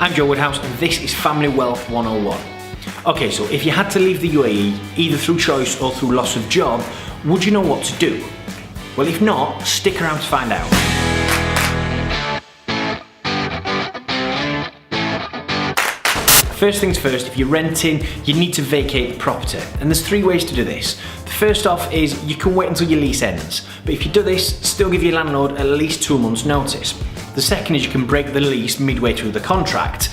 I'm Joe Woodhouse and this is Family Wealth 101. Okay, so if you had to leave the UAE, either through choice or through loss of job, would you know what to do? Well, if not, stick around to find out. First things first, if you're renting, you need to vacate the property. And there's 3 ways to do this. The first off is you can wait until your lease ends. But if you do this, still give your landlord at least 2 months notice. The second is you can break the lease midway through the contract.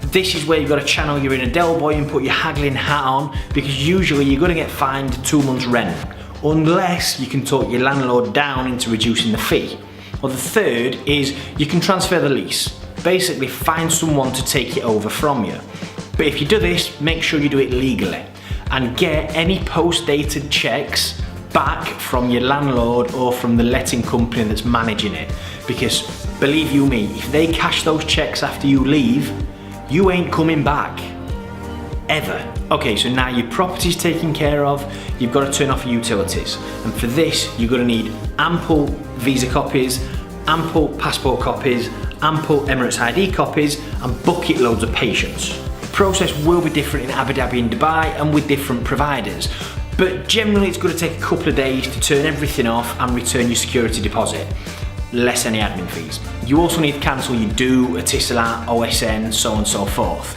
This is where you've got to channel your inner Del Boy and put your haggling hat on, because usually you're going to get fined 2 months rent, unless you can talk your landlord down into reducing the fee. Or the third is you can transfer the lease. Basically find someone to take it over from you. But if you do this, make sure you do it legally and get any post-dated checks back from your landlord or from the letting company that's managing it. Because believe you me, if they cash those checks after you leave, you ain't coming back, ever. Okay, so now your property's taken care of, you've got to turn off your utilities. And for this, you're gonna need ample visa copies, ample passport copies, ample Emirates ID copies, and bucket loads of patience. The process will be different in Abu Dhabi and Dubai and with different providers, but generally it's going to take a couple of days to turn everything off and return your security deposit, less any admin fees. You also need to cancel your DO, Etisalat, OSN, so on and so forth.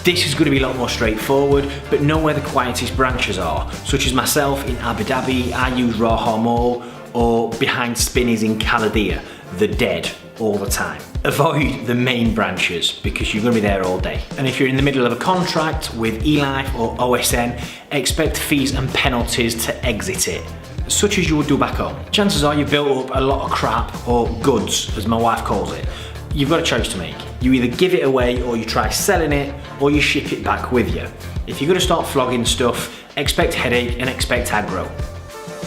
This is going to be a lot more straightforward, but know where the quietest branches are, such as myself in Abu Dhabi. I use Raha Mall, or behind Spinneys in Khalidiyah, the dead, all the time. Avoid the main branches because you're going to be there all day. And if you're in the middle of a contract with eLife or OSN, expect fees and penalties to exit it, such as you would do back home. Chances are you've built up a lot of crap, or goods as my wife calls it. You've got a choice to make. You either give it away or you try selling it or you ship it back with you. If you're going to start flogging stuff, expect headache and expect aggro.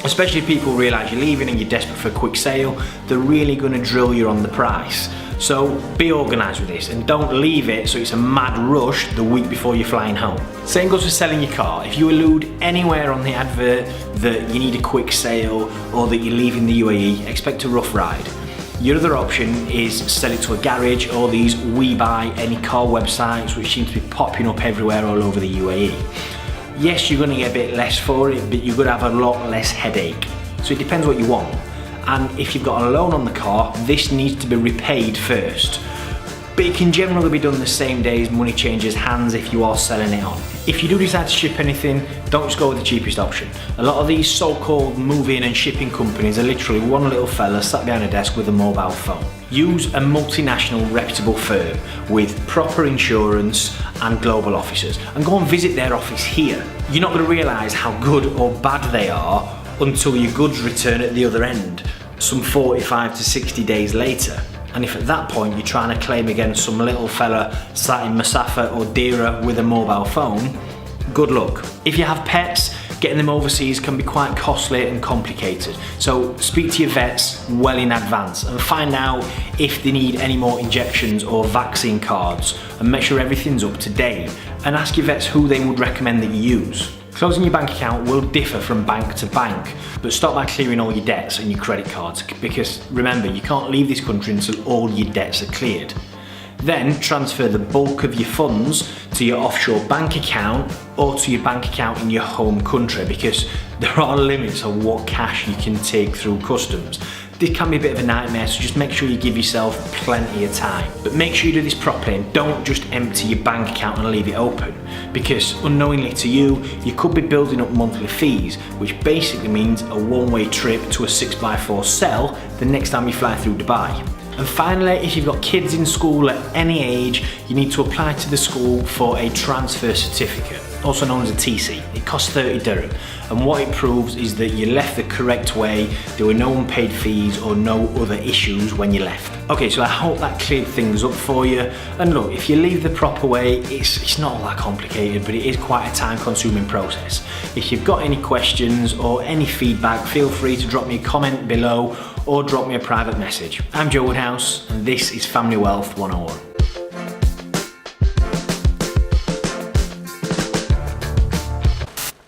Especially if people realise you're leaving and you're desperate for a quick sale, they're really going to drill you on the price. So be organised with this and don't leave it so it's a mad rush the week before you're flying home. Same goes for selling your car. If you allude anywhere on the advert that you need a quick sale or that you're leaving the UAE, expect a rough ride. Your other option is sell it to a garage or these We Buy Any Car websites, which seem to be popping up everywhere all over the UAE. Yes, you're going to get a bit less for it, but you're going to have a lot less headache. So it depends what you want. And if you've got a loan on the car, this needs to be repaid first. But it can generally be done the same day as money changes hands if you are selling it on. If you do decide to ship anything, don't just go with the cheapest option. A lot of these so-called moving and shipping companies are literally one little fella sat behind a desk with a mobile phone. Use a multinational reputable firm with proper insurance and global offices and go and visit their office here. You're not going to realise how good or bad they are until your goods return at the other end, some 45 to 60 days later. And if at that point you're trying to claim against some little fella sat in Masafa or Dira with a mobile phone, good luck. If you have pets, getting them overseas can be quite costly and complicated. So speak to your vets well in advance and find out if they need any more injections or vaccine cards, and make sure everything's up to date, and ask your vets who they would recommend that you use. Closing your bank account will differ from bank to bank, but start by clearing all your debts and your credit cards, because remember, you can't leave this country until all your debts are cleared. Then transfer the bulk of your funds to your offshore bank account or to your bank account in your home country, because there are limits on what cash you can take through customs. This can be a bit of a nightmare, so just make sure you give yourself plenty of time. But make sure you do this properly and don't just empty your bank account and leave it open, because unknowingly to you, you could be building up monthly fees, which basically means a one-way trip to a 6x4 cell the next time you fly through Dubai. And finally, if you've got kids in school at any age, you need to apply to the school for a transfer certificate, also known as a TC. It costs 30 dirham, and what it proves is that you left the correct way, there were no unpaid fees or no other issues when you left. Okay, so I hope that cleared things up for you. And look, if you leave the proper way, it's not all that complicated, but it is quite a time-consuming process. If you've got any questions or any feedback, feel free to drop me a comment below or drop me a private message. I'm Joe Woodhouse, and this is Family Wealth 101.